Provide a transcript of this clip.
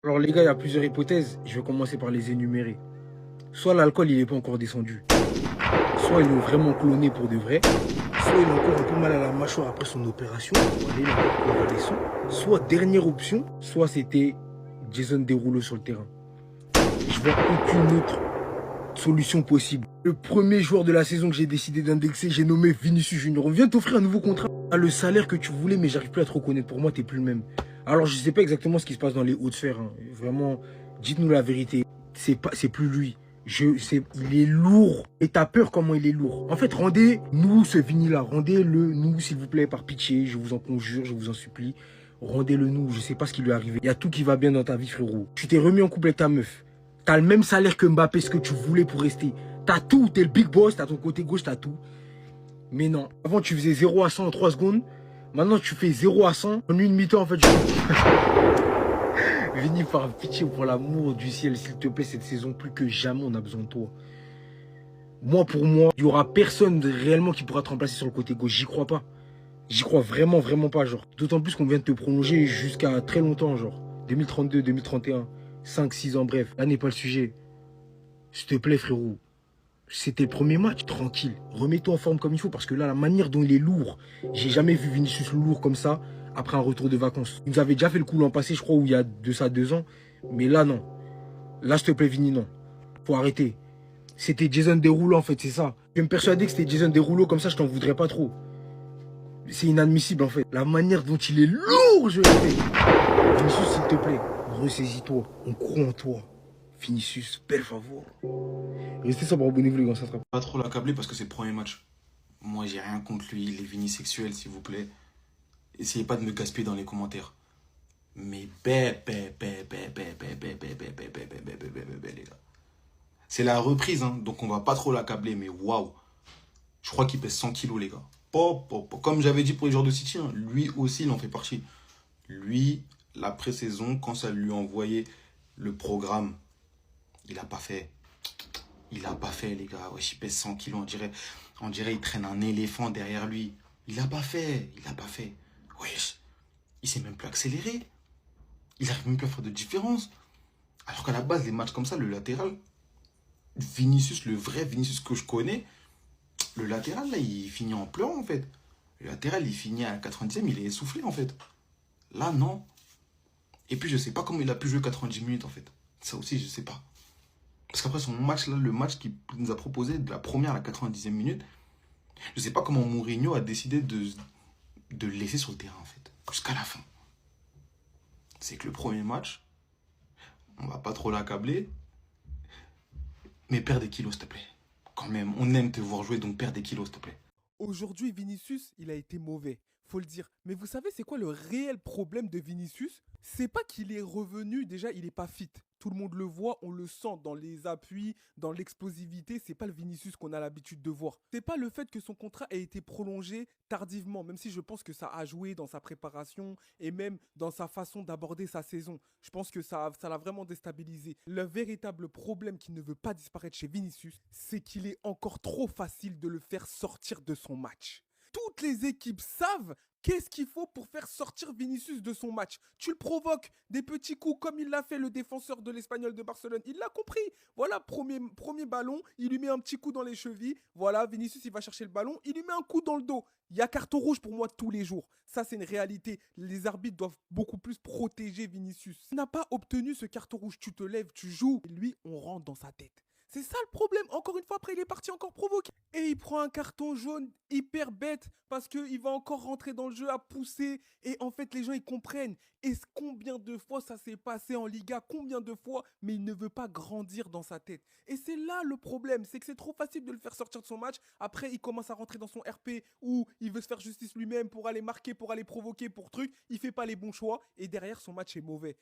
Alors les gars, il y a plusieurs hypothèses. Je vais commencer par les énumérer. Soit l'alcool, il n'est pas encore descendu. Soit ils l'ont vraiment cloné pour de vrai. Soit il a encore un peu mal à la mâchoire après son opération. Voilà, il a encore convalescent. Soit dernière option, soit c'était Jason Derulo sur le terrain. Je vois aucune autre solution possible. Le premier joueur de la saison que j'ai décidé d'indexer, j'ai nommé Vinicius Junior. On vient t'offrir un nouveau contrat. Ah, le salaire que tu voulais, mais j'arrive plus à te reconnaître. Pour moi, t'es plus le même. Alors, je sais pas exactement ce qui se passe dans les hautes sphères. Hein. Vraiment, dites-nous la vérité. C'est plus lui. Il est lourd. Et t'as peur comment il est lourd. En fait, rendez-nous ce Vini-là. Rendez-le nous, s'il vous plaît, par pitié. Je vous en conjure, je vous en supplie. Rendez-le nous. Je sais pas ce qui lui est arrivé. Il y a tout qui va bien dans ta vie, frérot. Tu t'es remis en couple avec ta meuf. T'as le même salaire que Mbappé, ce que tu voulais pour rester. T'as tout, t'es le big boss, t'as ton côté gauche, t'as tout. Mais non, avant tu faisais 0 à 100 en 3 secondes. Maintenant tu fais 0 à 100 en une mi-temps en fait. Vini, par pitié, pour l'amour du ciel, s'il te plaît, cette saison, plus que jamais, on a besoin de toi. Moi, pour moi, il n'y aura personne réellement qui pourra te remplacer sur le côté gauche. J'y crois pas. J'y crois vraiment, vraiment pas, genre. D'autant plus qu'on vient de te prolonger jusqu'à très longtemps, genre. 2032, 2031, 5, 6 ans, bref. Là n'est pas le sujet. S'il te plaît, frérot. C'était le premier match, tranquille. Remets-toi en forme comme il faut, parce que là, la manière dont il est lourd, j'ai jamais vu Vinicius lourd comme ça après un retour de vacances. Il nous avait déjà fait le coup l'an passé, je crois, où il y a de ça 2 ans. Mais là, non. Là, s'il te plaît, Vini, non. Faut arrêter. C'était Jason Derulo, en fait, c'est ça. Je me persuader que c'était Jason Derulo, comme ça, je t'en voudrais pas trop. C'est inadmissible, en fait. La manière dont il est lourd, je le fais. Vinicius, s'il te plaît, ressaisis-toi. On croit en toi. Vinicius, per favor. Restez sobre, abonnez-vous, les gars, ça sera. Pas trop l'accabler parce que c'est le premier match. Moi, j'ai rien contre lui, les vinisexuels, s'il vous plaît. Essayez pas de me gaspiller dans les commentaires. Mais les gars. C'est la reprise, hein, donc on va pas trop l'accabler, mais waouh. Je crois qu'il pèse 100 kilos, les gars. Comme j'avais dit pour les joueurs de City, hein, lui aussi, il en fait partie. Lui, la pré-saison, quand ça lui envoyait le programme, il a pas fait. Il a pas fait, les gars. Wesh, il pèse 100 kilos. On dirait il traîne un éléphant derrière lui. Il a pas fait. Il a pas fait. Wesh. Il sait même plus accélérer. Il arrive même plus à faire de différence. Alors qu'à la base, les matchs comme ça, le latéral, Vinicius, le vrai Vinicius que je connais, le latéral, là, il finit en pleurant, en fait. Le latéral, il finit à la 90e, il est essoufflé, en fait. Là, non. Et puis, je sais pas comment il a pu jouer 90 minutes, en fait. Ça aussi, je sais pas. Parce qu'après son match, là, le match qu'il nous a proposé de la première à la 90e minute, je sais pas comment Mourinho a décidé de le laisser sur le terrain, en fait. Jusqu'à la fin. C'est que le premier match, on va pas trop l'accabler, mais perds des kilos, s'il te plaît. Quand même, on aime te voir jouer, donc perds des kilos, s'il te plaît. Aujourd'hui, Vinicius, il a été mauvais, faut le dire. Mais vous savez, c'est quoi le réel problème de Vinicius? C'est pas qu'il est revenu, déjà, il est pas fit. Tout le monde le voit, on le sent dans les appuis, dans l'explosivité. C'est pas le Vinicius qu'on a l'habitude de voir. C'est pas le fait que son contrat ait été prolongé tardivement, même si je pense que ça a joué dans sa préparation et même dans sa façon d'aborder sa saison. Je pense que ça l'a vraiment déstabilisé. Le véritable problème qui ne veut pas disparaître chez Vinicius, c'est qu'il est encore trop facile de le faire sortir de son match. Toutes les équipes savent qu'est-ce qu'il faut pour faire sortir Vinicius de son match. Tu le provoques des petits coups comme il l'a fait le défenseur de l'Espagnol de Barcelone. Il l'a compris. Voilà, premier ballon, il lui met un petit coup dans les chevilles. Voilà, Vinicius, il va chercher le ballon, il lui met un coup dans le dos. Il y a carton rouge pour moi tous les jours. Ça, c'est une réalité. Les arbitres doivent beaucoup plus protéger Vinicius. Il n'a pas obtenu ce carton rouge. Tu te lèves, tu joues. Et lui, on rentre dans sa tête. C'est ça le problème. Encore une fois, après, il est parti encore provoquer. Et il prend un carton jaune hyper bête parce qu'il va encore rentrer dans le jeu à pousser. Et en fait, les gens, ils comprennent. Et combien de fois ça s'est passé en Liga? Combien de fois? Mais il ne veut pas grandir dans sa tête. Et c'est là le problème. C'est que c'est trop facile de le faire sortir de son match. Après, il commence à rentrer dans son RP où il veut se faire justice lui-même pour aller marquer, pour aller provoquer, pour truc. Il fait pas les bons choix. Et derrière, son match est mauvais.